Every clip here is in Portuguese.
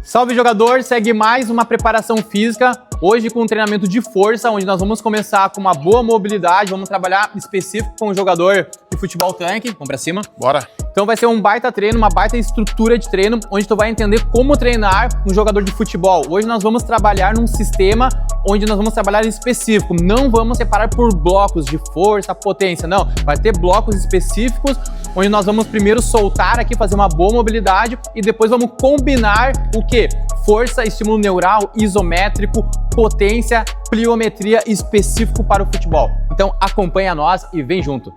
Salve jogador, segue mais uma preparação física, hoje com um treinamento de força, onde nós vamos começar com uma boa mobilidade, vamos trabalhar específico com o jogador de futebol tanque, vamos pra cima. Bora! Então vai ser um baita treino, uma baita estrutura de treino, onde tu vai entender como treinar um jogador de futebol. Hoje nós vamos trabalhar num sistema onde nós vamos trabalhar em específico, não vamos separar por blocos de força, potência, não. Vai ter blocos específicos, onde nós vamos primeiro soltar aqui, fazer uma boa mobilidade e depois vamos combinar o quê? Força, estímulo neural, isométrico, potência, pliometria específico para o futebol. Então acompanha nós e vem junto.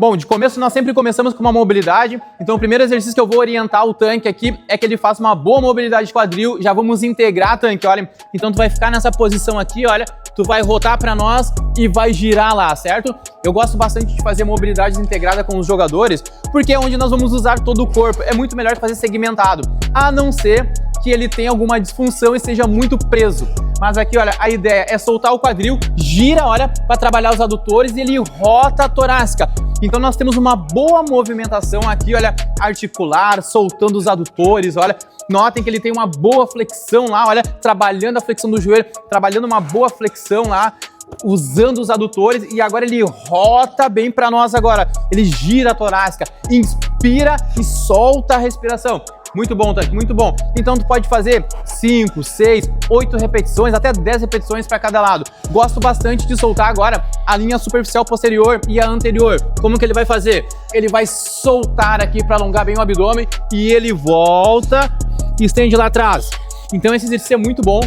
Bom, de começo nós sempre começamos com uma mobilidade, então o primeiro exercício que eu vou orientar o tanque aqui é que ele faça uma boa mobilidade de quadril, já vamos integrar tanque, olha, então tu vai ficar nessa posição aqui, olha, tu vai rotar para nós e vai girar lá, certo? Eu gosto bastante de fazer mobilidades integradas com os jogadores, porque é onde nós vamos usar todo o corpo, é muito melhor fazer segmentado, a não ser que ele tenha alguma disfunção e seja muito preso. Mas aqui, olha, a ideia é soltar o quadril, gira, olha, para trabalhar os adutores e ele rota a torácica. Então nós temos uma boa movimentação aqui, olha, articular, soltando os adutores, olha. Notem que ele tem uma boa flexão lá, olha, trabalhando a flexão do joelho, trabalhando uma boa flexão lá, usando os adutores e agora ele rota bem para nós agora. Ele gira a torácica, inspira e solta a respiração. Muito bom, Tanque, muito bom. Então tu pode fazer 5, 6, 8 repetições, até 10 repetições para cada lado. Gosto bastante de soltar agora a linha superficial posterior e a anterior. Como que ele vai fazer? Ele vai soltar aqui para alongar bem o abdômen e ele volta e estende lá atrás. Então esse exercício é muito bom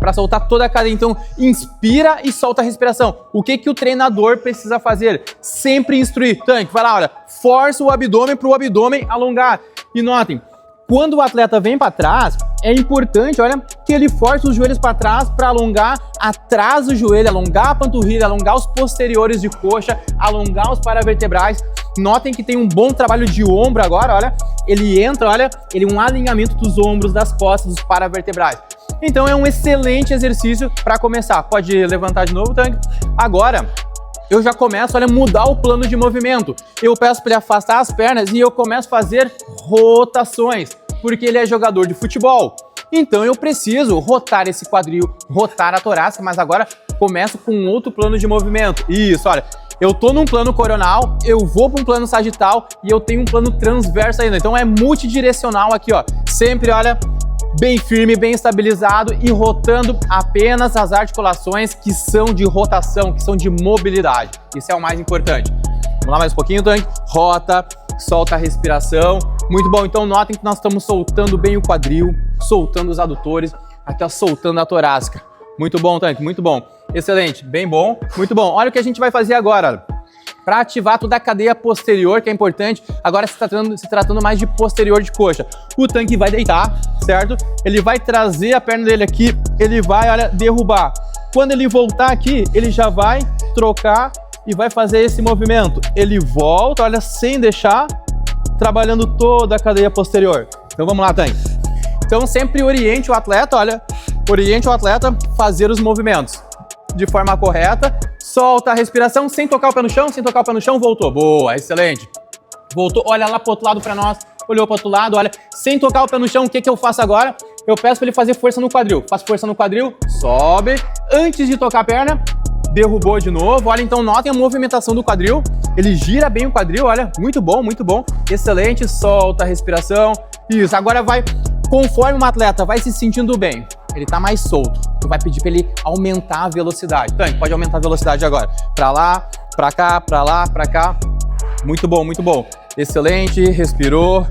para soltar toda a cadeia. Então inspira e solta a respiração. O que o treinador precisa fazer? Sempre instruir. Tanque, vai lá, olha, força o abdômen para o abdômen alongar. E notem, quando o atleta vem para trás, é importante, olha, que ele force os joelhos para trás para alongar atrás do joelho, alongar a panturrilha, alongar os posteriores de coxa, alongar os paravertebrais. Notem que tem um bom trabalho de ombro agora, olha, ele entra, olha, ele um alinhamento dos ombros, das costas, dos paravertebrais. Então é um excelente exercício para começar. Pode levantar de novo, Tanque. Agora eu já começo, olha, mudar o plano de movimento. Eu peço para ele afastar as pernas e eu começo a fazer rotações, porque ele é jogador de futebol. Então eu preciso rotar esse quadril, rotar a torácica, mas agora começo com outro plano de movimento. Isso, olha, eu tô num plano coronal, eu vou para um plano sagital e eu tenho um plano transverso ainda. Então é multidirecional aqui, ó. Sempre, olha, bem firme, bem estabilizado e rotando apenas as articulações que são de rotação, que são de mobilidade. Isso é o mais importante. Vamos lá mais um pouquinho, Tanque. Rota, solta a respiração. Muito bom. Então notem que nós estamos soltando bem o quadril, soltando os adutores, aqui ó, soltando a torácica. Muito bom, Tanque, muito bom. Excelente, bem bom, muito bom. Olha o que a gente vai fazer agora. Para ativar toda a cadeia posterior, que é importante, agora se tratando mais de posterior de coxa. O Tanque vai deitar, certo? Ele vai trazer a perna dele aqui, ele vai, olha, derrubar. Quando ele voltar aqui, ele já vai trocar e vai fazer esse movimento. Ele volta, olha, sem deixar, trabalhando toda a cadeia posterior. Então vamos lá, Tanque. Então sempre oriente o atleta, olha, oriente o atleta a fazer os movimentos de forma correta. Solta a respiração sem tocar o pé no chão, sem tocar o pé no chão, voltou. Boa, excelente. Voltou, olha lá pro outro lado para nós, olhou pro outro lado, olha, sem tocar o pé no chão, o que eu faço agora? Eu peço para ele fazer força no quadril. Faz força no quadril, sobe, antes de tocar a perna, derrubou de novo, olha, então notem a movimentação do quadril, ele gira bem o quadril, olha, muito bom, excelente, solta a respiração, isso, agora vai, conforme um atleta vai se sentindo bem, ele tá mais solto, tu vai pedir para ele aumentar a velocidade. Tanque, pode aumentar a velocidade agora. Pra lá, pra cá, pra lá, pra cá. Muito bom, excelente, respirou.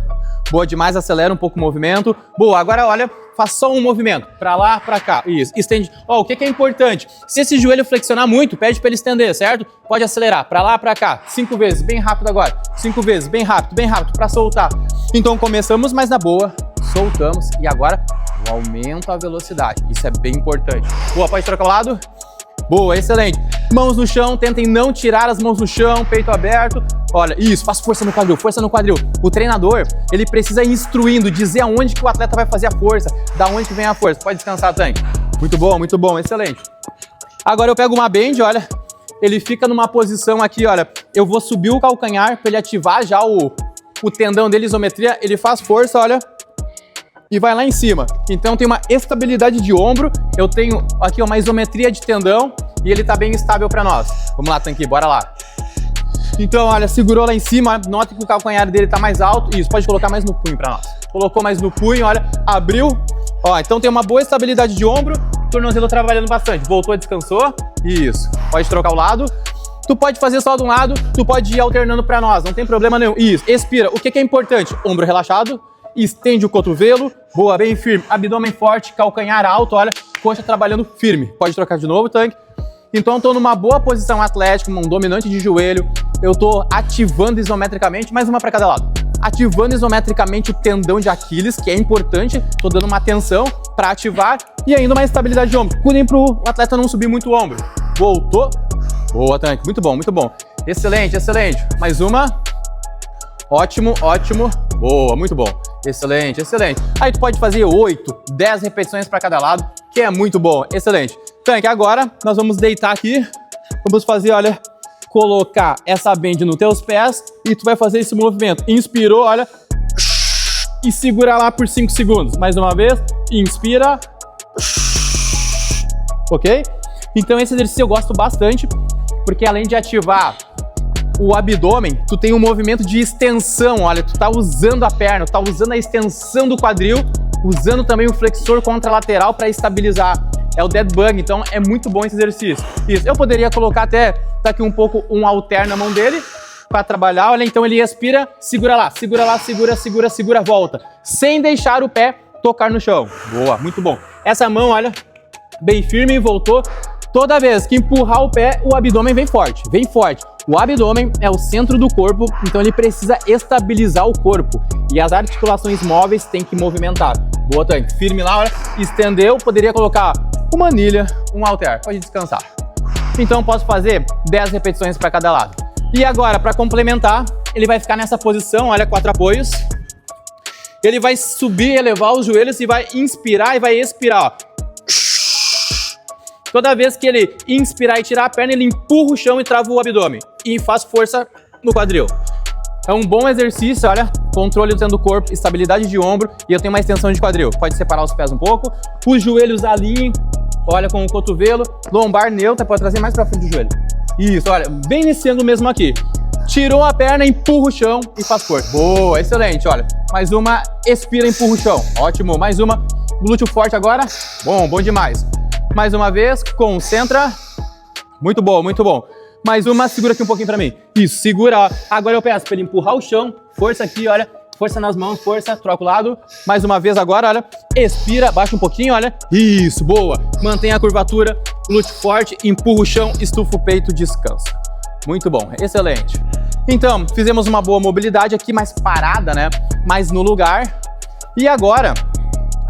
Boa demais, acelera um pouco o movimento. Boa, agora olha, faz só um movimento. Pra lá, pra cá. Isso, estende. Ó, o que é importante? Se esse joelho flexionar muito, pede para ele estender, certo? Pode acelerar. Pra lá, pra cá. 5 vezes, bem rápido agora. 5 vezes, bem rápido, pra soltar. Então começamos, mas na boa. Soltamos e agora eu aumento a velocidade. Isso é bem importante. Boa, pode trocar o lado. Boa, excelente. Mãos no chão, tentem não tirar as mãos no chão, peito aberto. Olha, isso, faz força no quadril, força no quadril. O treinador, ele precisa ir instruindo, dizer aonde que o atleta vai fazer a força, da onde que vem a força. Pode descansar, Tanque. Muito bom, excelente. Agora eu pego uma band, olha, ele fica numa posição aqui, olha, eu vou subir o calcanhar para ele ativar já o tendão dele, isometria, ele faz força, olha, e vai lá em cima. Então tem uma estabilidade de ombro, eu tenho aqui uma isometria de tendão e ele tá bem estável para nós. Vamos lá, Tanque, bora lá. Então, olha, segurou lá em cima, nota que o calcanhar dele tá mais alto. Isso, pode colocar mais no punho para nós. Colocou mais no punho, olha, abriu. Ó, então tem uma boa estabilidade de ombro, tornozelo trabalhando bastante. Voltou, descansou. Isso. Pode trocar o lado. Tu pode fazer só de um lado, tu pode ir alternando para nós, não tem problema nenhum. Isso, expira. O que é importante? Ombro relaxado, estende o cotovelo, boa, bem firme. Abdômen forte, calcanhar alto, olha, coxa trabalhando firme. Pode trocar de novo, Tanque. Então eu tô numa boa posição atlética, um dominante de joelho. Eu tô ativando isometricamente, mais uma para cada lado. Ativando isometricamente o tendão de Aquiles, que é importante. Tô dando uma atenção para ativar e ainda uma estabilidade de ombro. Cuidem pro atleta não subir muito o ombro. Voltou. Boa, Tanque. Muito bom, muito bom. Excelente, excelente. Mais uma. Ótimo, ótimo. Boa, muito bom. Excelente, excelente. Aí tu pode fazer 8, 10 repetições para cada lado, que é muito bom. Excelente. Tanque, agora nós vamos deitar aqui. Vamos fazer, olha, colocar essa band nos teus pés e tu vai fazer esse movimento. Inspirou, olha, e segura lá por 5 segundos. Mais uma vez, inspira. Ok? Então esse exercício eu gosto bastante, porque além de ativar o abdômen, tu tem um movimento de extensão, olha, tu tá usando a perna, tu tá usando a extensão do quadril, usando também o flexor contralateral para estabilizar. É o dead bug, então é muito bom esse exercício. Isso, eu poderia colocar até, tá aqui um pouco, um halter na mão dele, para trabalhar, olha, então ele expira, segura lá, segura, segura, volta, sem deixar o pé tocar no chão. Boa, muito bom. Essa mão, olha, bem firme, voltou. Toda vez que empurrar o pé, o abdômen vem forte, vem forte. O abdômen é o centro do corpo, então ele precisa estabilizar o corpo. E as articulações móveis têm que movimentar. Boa, Tanque. Firme lá, olha. Estendeu, poderia colocar uma anilha, um halter. Pode descansar. Então posso fazer 10 repetições para cada lado. E agora, para complementar, ele vai ficar nessa posição, olha, 4 apoios. Ele vai subir, elevar os joelhos e vai inspirar e vai expirar, ó. Toda vez que ele inspirar e tirar a perna, ele empurra o chão e trava o abdômen. E faz força no quadril. É um bom exercício, olha. Controle do corpo, estabilidade de ombro e eu tenho uma extensão de quadril. Pode separar os pés um pouco. Os joelhos alinhem, olha, com o cotovelo. Lombar neutra, pode trazer mais pra frente do joelho. Isso, olha, bem iniciando mesmo aqui. Tirou a perna, empurra o chão e faz força. Boa, excelente, olha. Mais uma, expira, empurra o chão. Ótimo, mais uma. Glúteo forte agora. Bom, bom demais. Mais uma vez, concentra. Muito bom, muito bom. Mais uma, segura aqui um pouquinho pra mim. Isso, segura, ó. Agora eu peço pra ele empurrar o chão. Força aqui, olha. Força nas mãos, força, troca o lado. Mais uma vez agora, olha. Expira, baixa um pouquinho, olha. Isso, boa. Mantenha a curvatura, glúteo forte, empurra o chão, estufa o peito, descansa. Muito bom, excelente. Então, fizemos uma boa mobilidade aqui, mais parada, né? Mais no lugar. E agora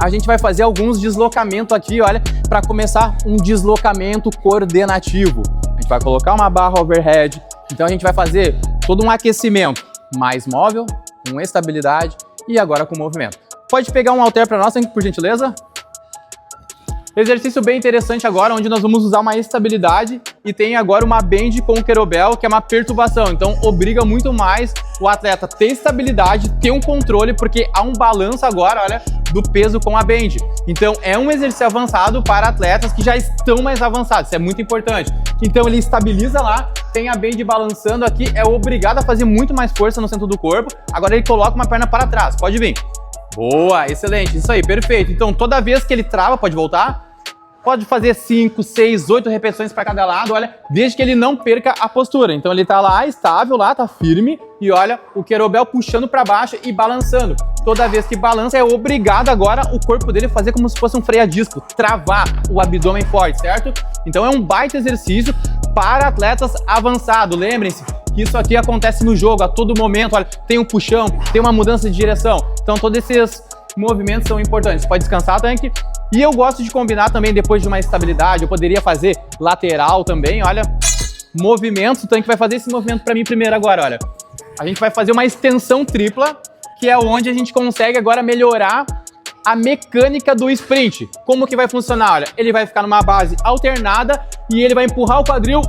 a gente vai fazer alguns deslocamentos aqui, olha, para começar um deslocamento coordenativo. A gente vai colocar uma barra overhead, então a gente vai fazer todo um aquecimento mais móvel, com estabilidade e agora com movimento. Pode pegar um halter para nós, por gentileza? Exercício bem interessante agora, onde nós vamos usar uma estabilidade e tem agora uma band com o kettlebell, que é uma perturbação. Então, obriga muito mais o atleta a ter estabilidade, ter um controle, porque há um balanço agora, olha, do peso com a band. Então, é um exercício avançado para atletas que já estão mais avançados. Isso é muito importante. Então, ele estabiliza lá, tem a band balançando aqui, é obrigado a fazer muito mais força no centro do corpo. Agora, ele coloca uma perna para trás. Pode vir. Boa, excelente, isso aí, perfeito. Então, toda vez que ele trava, pode voltar. Pode fazer 5, 6, 8 repetições para cada lado, olha, desde que ele não perca a postura. Então, ele tá lá, estável, lá, tá firme. E olha, o kettlebell puxando para baixo e balançando. Toda vez que balança, é obrigado agora o corpo dele fazer como se fosse um freio a disco, travar o abdômen forte, certo? Então, é um baita exercício para atletas avançados. Lembrem-se que isso aqui acontece no jogo a todo momento, olha, tem um puxão, tem uma mudança de direção. Então, todos esses movimentos são importantes. Pode descansar, Tanque. E eu gosto de combinar também, depois de uma estabilidade, eu poderia fazer lateral também, olha, movimentos. O Tanque vai fazer esse movimento para mim primeiro agora, olha. A gente vai fazer uma extensão tripla, que é onde a gente consegue agora melhorar a mecânica do sprint. Como que vai funcionar? Olha, ele vai ficar numa base alternada e ele vai empurrar o quadril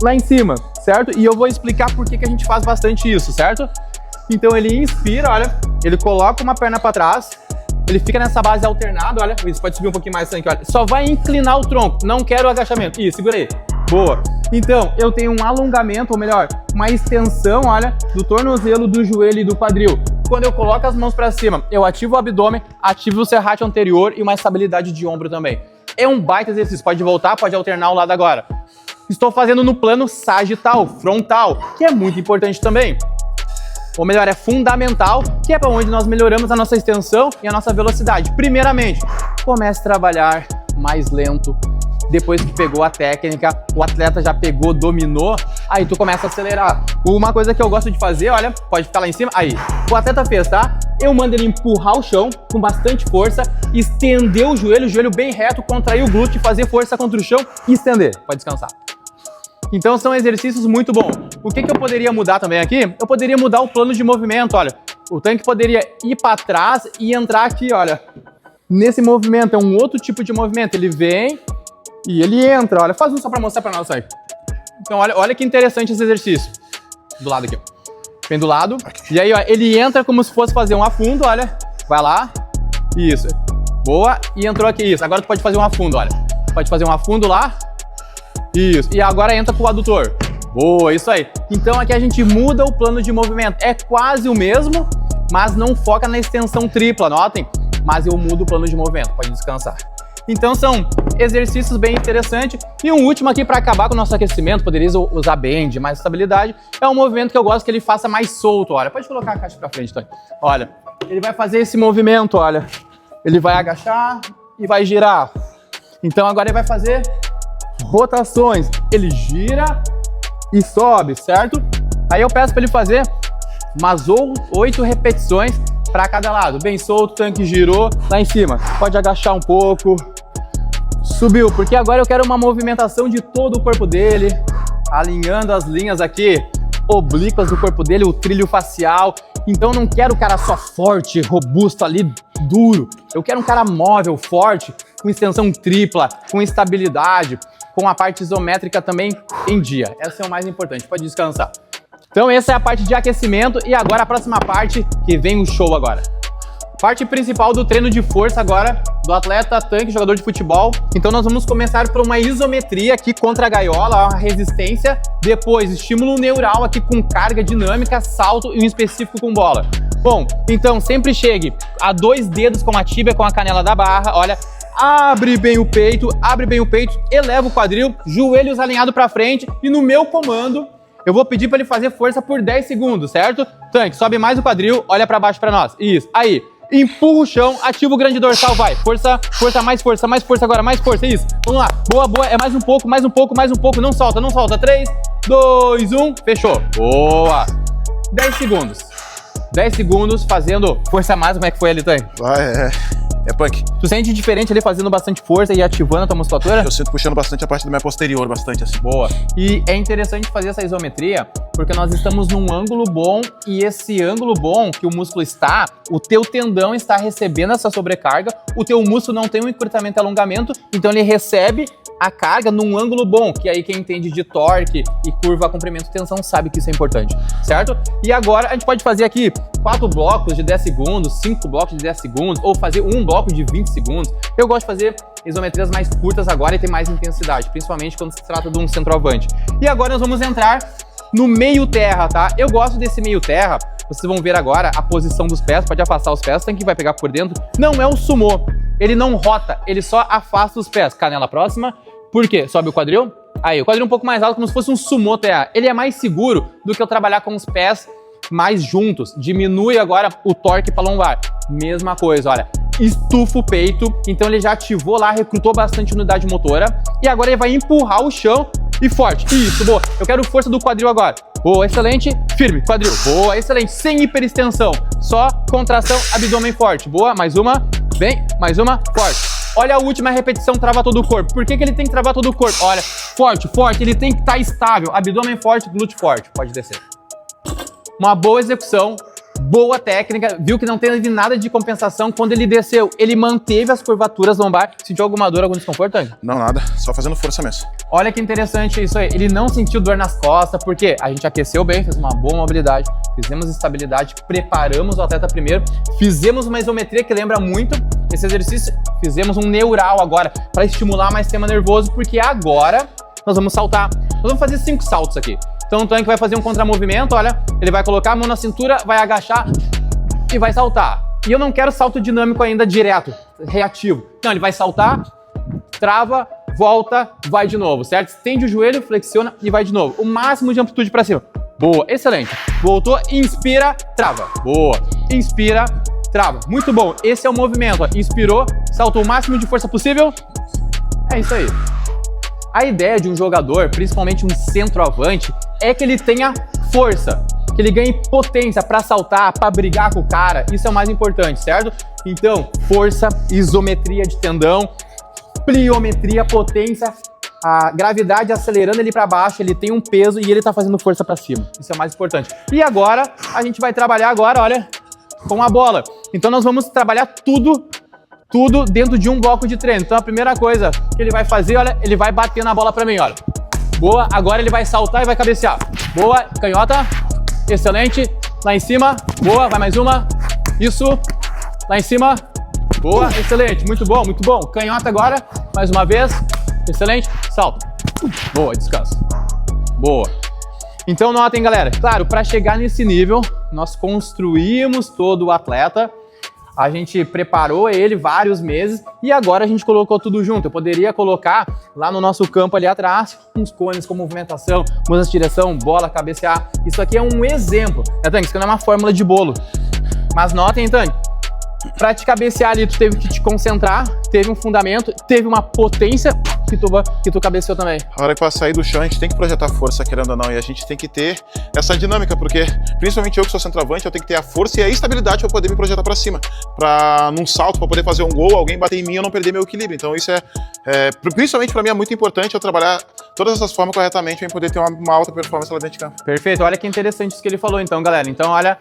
lá em cima, certo? E eu vou explicar por que a gente faz bastante isso, certo? Então ele inspira, olha, ele coloca uma perna para trás, Ele fica nessa base alternada, olha. Isso, pode subir um pouquinho mais aqui, olha. Só vai inclinar o tronco, não quero agachamento. Isso, segura aí. Boa. Então, eu tenho um alongamento, ou melhor, uma extensão, olha, do tornozelo, do joelho e do quadril. Quando eu coloco as mãos para cima, eu ativo o abdômen, ativo o serrátil anterior e uma estabilidade de ombro também. É um baita exercício. Pode voltar, pode alternar o lado agora. Estou fazendo no plano sagital, frontal, que é muito importante também. Ou melhor, é fundamental, que é para onde nós melhoramos a nossa extensão e a nossa velocidade. Primeiramente, comece a trabalhar mais lento. Depois que pegou a técnica, o atleta já pegou, dominou, aí tu começa a acelerar. Uma coisa que eu gosto de fazer, olha, pode ficar lá em cima, aí. O atleta fez, tá? Eu mando ele empurrar o chão com bastante força, estender o joelho bem reto, contrair o glúteo, fazer força contra o chão e estender. Pode descansar. Então são exercícios muito bons. O que eu poderia mudar também aqui? Eu poderia mudar o plano de movimento, olha. O tanque poderia ir para trás e entrar aqui, olha. Nesse movimento, é um outro tipo de movimento. Ele vem e ele entra, olha. Faz um só para mostrar para nós aí. Então olha que interessante esse exercício. Do lado aqui, ó. Vem do lado. E aí, ó, ele entra como se fosse fazer um afundo, olha. Vai lá. Isso. Boa. E entrou aqui, isso. Agora tu pode fazer um afundo, olha. Pode fazer um afundo lá. Isso. E agora entra pro adutor. Boa, isso aí. Então aqui a gente muda o plano de movimento. É quase o mesmo, mas não foca na extensão tripla, notem. Mas eu mudo o plano de movimento, pode descansar. Então são exercícios bem interessantes. E um último aqui para acabar com o nosso aquecimento, poderia usar band, mais estabilidade. É um movimento que eu gosto que ele faça mais solto, olha. Pode colocar a caixa para frente, Tony. Olha, ele vai fazer esse movimento, olha. Ele vai agachar e vai girar. Então agora ele vai fazer rotações. Ele gira e sobe, certo? Aí eu peço para ele fazer umas 8 repetições para cada lado. Bem solto, o tanque girou, lá em cima. Pode agachar um pouco. Subiu, porque agora eu quero uma movimentação de todo o corpo dele, alinhando as linhas aqui oblíquas do corpo dele, o trilho facial. Então não quero o cara só forte, robusto ali, duro. Eu quero um cara móvel, forte, com extensão tripla, com estabilidade, com a parte isométrica também em dia. Essa é o mais importante, pode descansar. Então essa é a parte de aquecimento e agora a próxima parte que vem o show agora. Parte principal do treino de força agora do atleta tanque, jogador de futebol. Então nós vamos começar por uma isometria aqui contra a gaiola, uma resistência. Depois estímulo neural aqui com carga dinâmica, salto e um específico com bola. Bom, então sempre chegue a 2 dedos com a tíbia, com a canela da barra, olha. Abre bem o peito, eleva o quadril, joelhos alinhados para frente e no meu comando eu vou pedir para ele fazer força por 10 segundos, certo? Tanque, sobe mais o quadril, olha para baixo para nós. Isso, aí. Empurra o chão, ativa o grande dorsal, vai. Força, força, mais força agora, mais força, isso. Vamos lá, boa, boa, é mais um pouco, não solta, não solta. 3, 2, 1, fechou. Boa. 10 segundos. 10 segundos fazendo força máxima, como é que foi ali, Tanque? É punk. Tu sente diferente ali fazendo bastante força e ativando a tua musculatura? Eu sinto puxando bastante a parte da minha posterior, bastante assim. Boa. E é interessante fazer essa isometria porque nós estamos num ângulo bom e esse ângulo bom que o músculo está, o teu tendão está recebendo essa sobrecarga, o teu músculo não tem um encurtamento e alongamento, então ele recebe a carga num ângulo bom, que aí quem entende de torque e curva, comprimento e tensão sabe que isso é importante, certo? E agora a gente pode fazer aqui 4 blocos de 10 segundos, 5 blocos de 10 segundos, ou fazer um bloco de 20 segundos. Eu gosto de fazer isometrias mais curtas agora e ter mais intensidade, principalmente quando se trata de um centroavante. E agora nós vamos entrar no meio terra, tá? Eu gosto desse meio terra, vocês vão ver agora a posição dos pés, pode afastar os pés, tem que vai pegar por dentro. Não é o sumô, ele não rota, ele só afasta os pés. Canela próxima, por quê? Sobe o quadril, aí o quadril um pouco mais alto, como se fosse um sumô terra. Ele é mais seguro do que eu trabalhar com os pés mais juntos, diminui agora o torque para lombar. Mesma coisa, olha, estufa o peito, então ele já ativou lá, recrutou bastante unidade motora e agora ele vai empurrar o chão e forte. Isso, boa. Eu quero força do quadril agora. Boa, excelente. Firme, quadril. Boa, excelente. Sem hiperextensão, só contração, abdômen forte. Boa, mais uma. Vem, mais uma, forte. Olha a última repetição, trava todo o corpo. Por que ele tem que travar todo o corpo? Olha, forte, forte, ele tem que estar estável. Abdômen forte, glúteo forte. Pode descer. Uma boa execução, boa técnica, viu que não teve nada de compensação. Quando ele desceu, ele manteve as curvaturas lombar. Sentiu alguma dor, algum desconforto, Tanque? Não, nada, só fazendo força mesmo. Olha que interessante isso aí. Ele não sentiu dor nas costas, porque a gente aqueceu bem, fez uma boa mobilidade, fizemos estabilidade, preparamos o atleta primeiro, fizemos uma isometria que lembra muito esse exercício, fizemos um neural agora para estimular mais o sistema nervoso, porque agora nós vamos saltar. Nós vamos fazer 5 saltos aqui. Então o Tanque vai fazer um contramovimento, olha, ele vai colocar a mão na cintura, vai agachar e vai saltar. E eu não quero salto dinâmico ainda direto, reativo. Não, ele vai saltar, trava, volta, vai de novo, certo? Estende o joelho, flexiona e vai de novo. O máximo de amplitude para cima. Boa, excelente. Voltou, inspira, trava. Boa. Inspira, trava. Muito bom. Esse é o movimento, ó. Inspirou, saltou o máximo de força possível. É isso aí. A ideia de um jogador, principalmente um centroavante, é que ele tenha força, que ele ganhe potência para saltar, para brigar com o cara. Isso é o mais importante, certo? Então, força, isometria de tendão, pliometria, potência, a gravidade acelerando ele para baixo, ele tem um peso e ele tá fazendo força para cima. Isso é o mais importante. E agora, a gente vai trabalhar agora, olha, com a bola. Então nós vamos trabalhar tudo dentro de um bloco de treino. Então a primeira coisa que ele vai fazer, olha, ele vai bater na bola para mim, olha. Boa, agora ele vai saltar e vai cabecear. Boa, canhota, excelente. Lá em cima, boa, vai mais uma. Isso, lá em cima. Boa, excelente, muito bom, muito bom. Canhota agora, mais uma vez. Excelente, salta. Boa, descansa. Boa. Então notem, galera, claro, para chegar nesse nível, nós construímos todo o atleta, a gente preparou ele vários meses e agora a gente colocou tudo junto. Eu poderia colocar lá no nosso campo ali atrás uns cones com movimentação, mudança de direção, bola, cabecear. Isso aqui é um exemplo. Tanque, isso não é uma fórmula de bolo. Mas notem, Tanque, para te cabecear ali, tu teve que te concentrar, teve um fundamento, teve uma potência que tu cabeceou também. A hora que vai sair do chão, a gente tem que projetar força, querendo ou não, e a gente tem que ter essa dinâmica, porque principalmente eu que sou centroavante, eu tenho que ter a força e a estabilidade para poder me projetar para cima, para num salto, para poder fazer um gol, alguém bater em mim e eu não perder meu equilíbrio. Então isso principalmente para mim é muito importante eu trabalhar todas essas formas corretamente para poder ter uma alta performance lá dentro de campo. Perfeito, olha que interessante isso que ele falou então, galera. Então olha,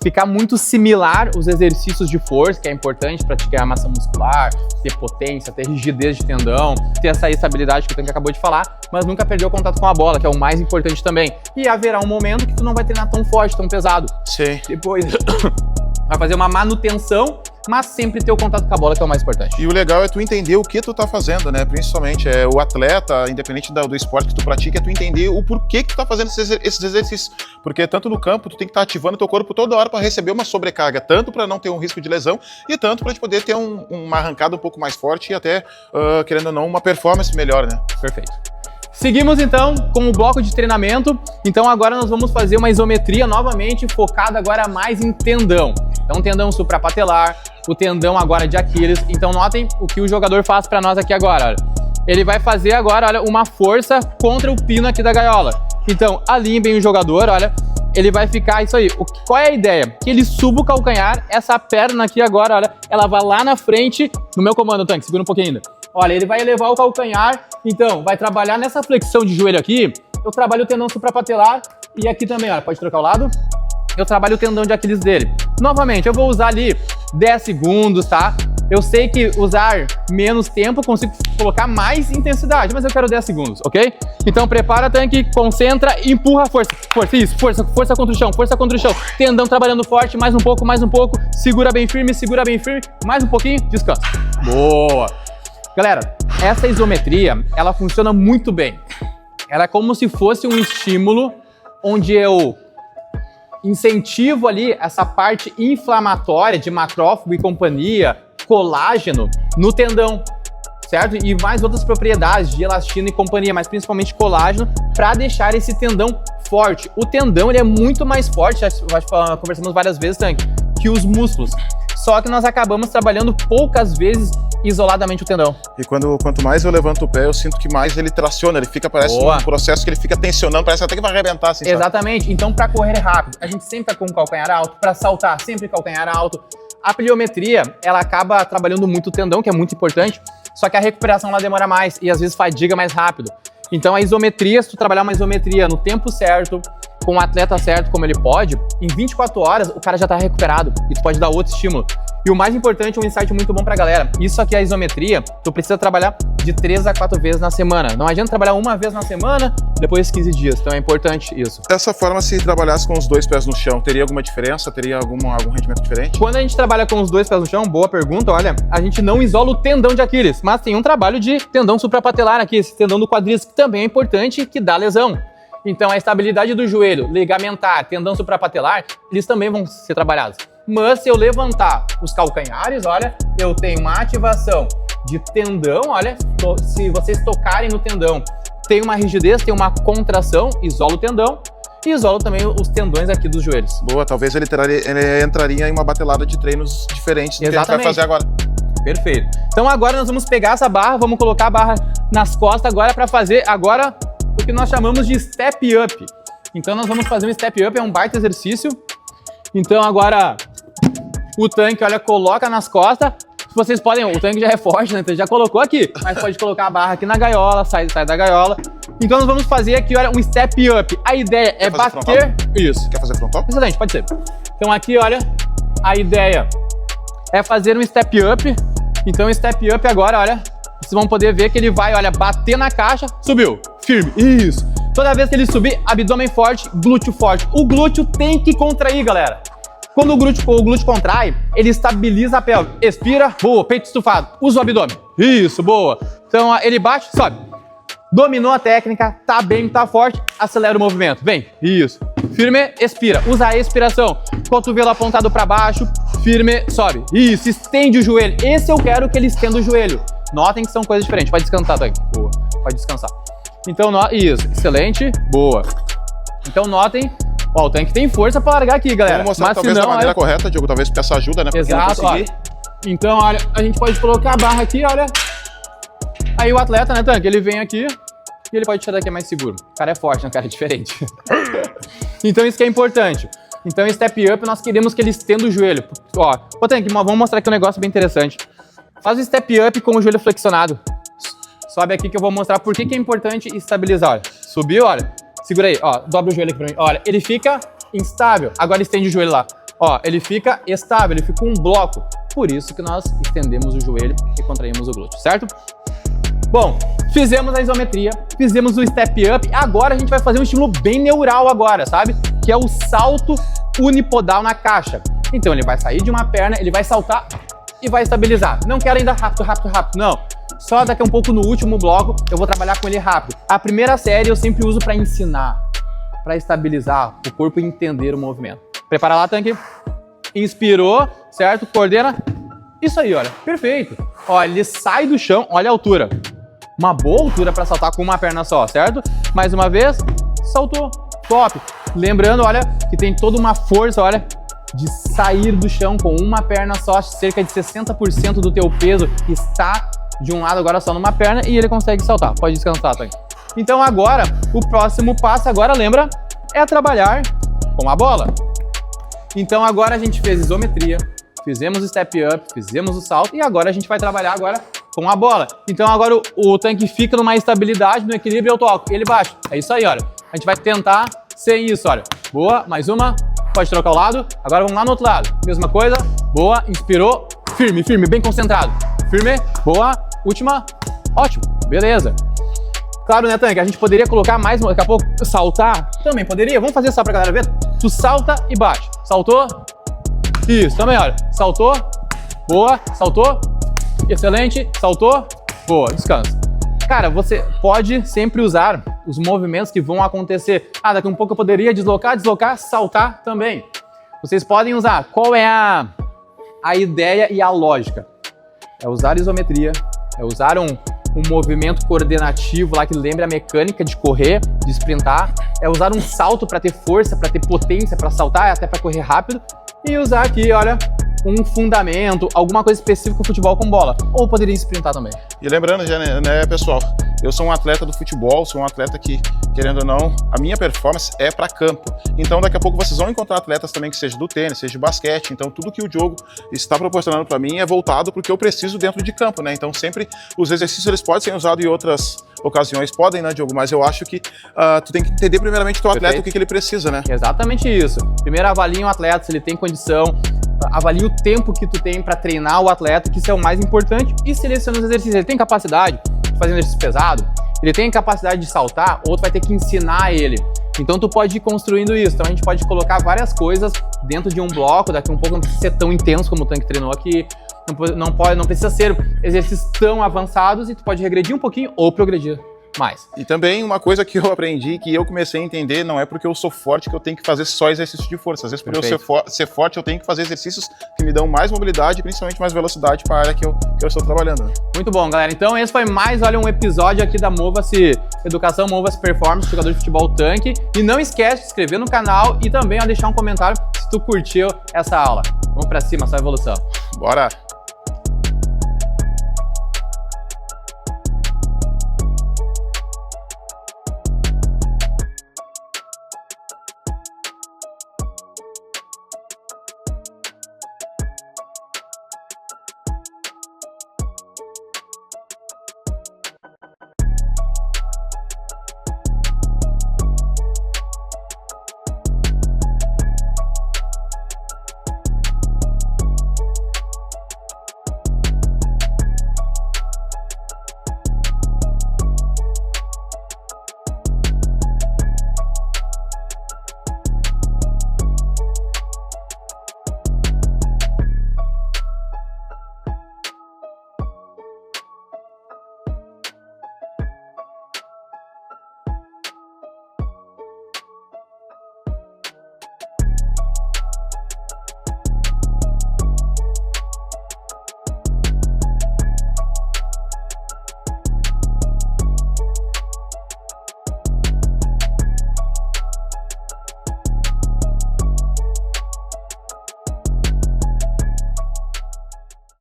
ficar muito similar os exercícios de força, que é importante para te criar massa muscular, ter potência, ter rigidez de tendão, ter essa estabilidade que o Tanque acabou de falar, mas nunca perder o contato com a bola, que é o mais importante também. E haverá um momento que tu não vai treinar tão forte, tão pesado. Sim. Depois vai fazer uma manutenção, mas sempre ter o contato com a bola, que é o mais importante. E o legal é tu entender o que tu tá fazendo, né? Principalmente o atleta, independente do esporte que tu pratica, é tu entender o porquê que tu tá fazendo esses exercícios. Porque tanto no campo, tu tem que estar ativando teu corpo toda hora para receber uma sobrecarga, tanto para não ter um risco de lesão e tanto para poder ter uma arrancada um pouco mais forte e até, querendo ou não, uma performance melhor, né? Perfeito. Seguimos então com o bloco de treinamento. Então agora nós vamos fazer uma isometria novamente, focada agora mais em tendão. Então tendão suprapatelar, o tendão agora de Aquiles. Então notem o que o jogador faz para nós aqui agora, olha. Ele vai fazer agora, olha, uma força contra o pino aqui da gaiola. Então alinhe bem o jogador, olha. Ele vai ficar isso aí. Qual é a ideia? Que ele suba o calcanhar, essa perna aqui agora, olha, ela vai lá na frente, no meu comando, Tanque, segura um pouquinho ainda. Olha, ele vai elevar o calcanhar, então vai trabalhar nessa flexão de joelho aqui, eu trabalho o tendão suprapatelar e aqui também, olha, pode trocar o lado, eu trabalho o tendão de Aquiles dele. Novamente, eu vou usar ali 10 segundos, tá? Eu sei que usar menos tempo eu consigo colocar mais intensidade, mas eu quero 10 segundos, ok? Então prepara, Tanque, concentra e empurra a força. Força, isso, força contra o chão, tendão trabalhando forte, mais um pouco, segura bem firme, mais um pouquinho, descansa. Boa! Galera, essa isometria, ela funciona muito bem. Ela é como se fosse um estímulo onde eu incentivo ali essa parte inflamatória de macrófago e companhia, colágeno, no tendão, certo? E mais outras propriedades de elastina e companhia, mas principalmente colágeno, para deixar esse tendão forte. O tendão, ele é muito mais forte, já conversamos várias vezes, Tanque, que os músculos. Só que nós acabamos trabalhando poucas vezes isoladamente o tendão. E quanto mais eu levanto o pé, eu sinto que mais ele traciona, ele fica, parece um processo que ele fica tensionando, parece até que vai arrebentar assim. Exatamente, sabe? Então para correr rápido, a gente sempre tá com o calcanhar alto, para saltar sempre calcanhar alto. A pliometria, ela acaba trabalhando muito o tendão, que é muito importante, só que a recuperação ela demora mais e às vezes fadiga mais rápido. Então a isometria, se tu trabalhar uma isometria no tempo certo, com o atleta certo como ele pode, em 24 horas o cara já tá recuperado e tu pode dar outro estímulo. E o mais importante, um insight muito bom pra galera, isso aqui é a isometria, tu precisa trabalhar de 3 a 4 vezes na semana. Não adianta trabalhar uma vez na semana, depois 15 dias, então é importante isso. Dessa forma, se trabalhasse com os 2 pés no chão, teria alguma diferença? Teria algum rendimento diferente? Quando a gente trabalha com os 2 pés no chão, boa pergunta, olha, a gente não isola o tendão de Aquiles, mas tem um trabalho de tendão suprapatelar aqui, esse tendão do quadríceps, que também é importante, que dá lesão. Então a estabilidade do joelho, ligamentar, tendão suprapatelar, eles também vão ser trabalhados. Mas se eu levantar os calcanhares, olha, eu tenho uma ativação de tendão, olha, se vocês tocarem no tendão, tem uma rigidez, tem uma contração, isola o tendão e isola também os tendões aqui dos joelhos. Boa, talvez ele entraria em uma batelada de treinos diferentes do que a gente vai fazer agora. Perfeito. Então agora nós vamos pegar essa barra, vamos colocar a barra nas costas agora para fazer agora o que nós chamamos de step up. Então nós vamos fazer um step up, é um baita exercício. Então agora o tanque, olha, coloca nas costas. Vocês podem, o tanque já é forte, né? Então já colocou aqui, mas pode colocar a barra aqui na gaiola, sai da gaiola. Então nós vamos fazer aqui, olha, um step up. A ideia é bater... Frontal? Isso. Quer fazer frontal? Excelente, pode ser. Então aqui, olha, a ideia é fazer um step up. Então o step up agora, olha, vocês vão poder ver que ele vai, olha, bater na caixa, subiu, firme, isso. Toda vez que ele subir, abdômen forte, glúteo forte. O glúteo tem que contrair, galera. Quando o glúteo contrai, ele estabiliza a pelve. Expira, boa, peito estufado. Usa o abdômen. Isso, boa. Então, ó, ele bate, sobe. Dominou a técnica, tá bem, tá forte, acelera o movimento. Vem, isso. Firme, expira. Usa a expiração. Cotovelo apontado para baixo, firme, sobe. Isso, estende o joelho. Esse eu quero que ele estenda o joelho. Notem que são coisas diferentes. Pode descansar, tá aí. Boa, pode descansar. Então, isso, excelente, boa. Então, notem... Ó, o tanque tem força pra largar aqui, galera. Vamos mostrar talvez da maneira correta, Diogo, talvez peça ajuda, né? Exato, olha. Então, olha, a gente pode colocar a barra aqui, olha. Aí o atleta, né, tanque, ele vem aqui e ele pode tirar daqui mais seguro. O cara é forte, né, o cara é diferente. Então isso que é importante. Então, step up, nós queremos que ele estenda o joelho. Ó, tanque, vamos mostrar aqui um negócio bem interessante. Faz o step up com o joelho flexionado. Sobe aqui que eu vou mostrar por que é importante estabilizar, olha. Subiu, olha. Segura aí, ó, dobra o joelho aqui pra mim. Olha, ele fica instável. Agora estende o joelho lá. Ó, ele fica estável, ele fica um bloco. Por isso que nós estendemos o joelho e contraímos o glúteo, certo? Bom, fizemos a isometria, fizemos o step up. Agora a gente vai fazer um estímulo bem neural agora, sabe? Que é o salto unipodal na caixa. Então ele vai sair de uma perna, ele vai saltar e vai estabilizar. Não quero ainda rápido, não. Só daqui a um pouco no último bloco eu vou trabalhar com ele rápido. A primeira série eu sempre uso para ensinar, para estabilizar o corpo e entender o movimento. Prepara lá, tanque. Inspirou, certo? Coordena. Isso aí, olha. Perfeito. Olha, ele sai do chão, olha a altura. Uma boa altura para saltar com uma perna só, certo? Mais uma vez, saltou. Top. Lembrando, olha, que tem toda uma força, olha, de sair do chão com uma perna só. Cerca de 60% do teu peso está de um lado agora só numa perna e ele consegue saltar. Pode descansar, tá? Então agora, o próximo passo agora, lembra, é trabalhar com a bola. Então agora a gente fez isometria, fizemos o step up, fizemos o salto e agora a gente vai trabalhar agora com a bola. Então agora o tanque fica numa estabilidade, no equilíbrio, eu toco, ele baixa. É isso aí, olha. A gente vai tentar sem isso, olha. Boa, mais uma. Pode trocar o lado. Agora vamos lá no outro lado. Mesma coisa. Boa, inspirou. Firme, firme, bem concentrado. Firme, boa. Última, ótimo, beleza. Claro, né, tanque, a gente poderia colocar mais, daqui a pouco, saltar, também poderia, vamos fazer só pra galera ver, tu salta e bate, saltou, isso, também, olha, saltou, boa, saltou, excelente, saltou, boa, descansa. Cara, você pode sempre usar os movimentos que vão acontecer, daqui a um pouco eu poderia deslocar, saltar também. Vocês podem usar, qual é a ideia e a lógica? É usar isometria, é usar um movimento coordenativo lá que lembre a mecânica de correr, de sprintar, é usar um salto para ter força, para ter potência, para saltar, até para correr rápido, e usar aqui, olha, um fundamento, alguma coisa específica com futebol com bola. Ou poderia experimentar também. E lembrando, né, pessoal, eu sou um atleta do futebol, sou um atleta que, querendo ou não, a minha performance é para campo. Então, daqui a pouco vocês vão encontrar atletas também que seja do tênis, seja de basquete. Então, tudo que o Diogo está proporcionando para mim é voltado porque eu preciso dentro de campo, né? Então, sempre os exercícios eles podem ser usados em outras ocasiões, podem, né, Diogo? Mas eu acho que tu tem que entender primeiramente o teu atleta, o que ele precisa, né? Exatamente isso. Primeiro avalie um atleta, se ele tem condição, avalie o tempo que tu tem para treinar o atleta, que isso é o mais importante, e seleciona os exercícios. Ele tem capacidade de fazer um exercício pesado? Ele tem capacidade de saltar? Ou tu vai ter que ensinar ele? Então tu pode ir construindo isso. Então a gente pode colocar várias coisas dentro de um bloco, daqui um pouco não precisa ser tão intenso como o Tanque treinou aqui, não precisa ser exercícios tão avançados e tu pode regredir um pouquinho ou progredir mais. E também uma coisa que eu aprendi, que eu comecei a entender, não é porque eu sou forte que eu tenho que fazer só exercício de força. Às vezes, porque eu ser forte, eu tenho que fazer exercícios que me dão mais mobilidade e principalmente mais velocidade para a área que eu estou trabalhando. Né? Muito bom, galera. Então, esse foi mais, um episódio aqui da Mova-se Educação, Mova-se Performance, jogador de futebol Tanque. E não esquece de se inscrever no canal e também deixar um comentário se tu curtiu essa aula. Vamos pra cima, só evolução. Bora!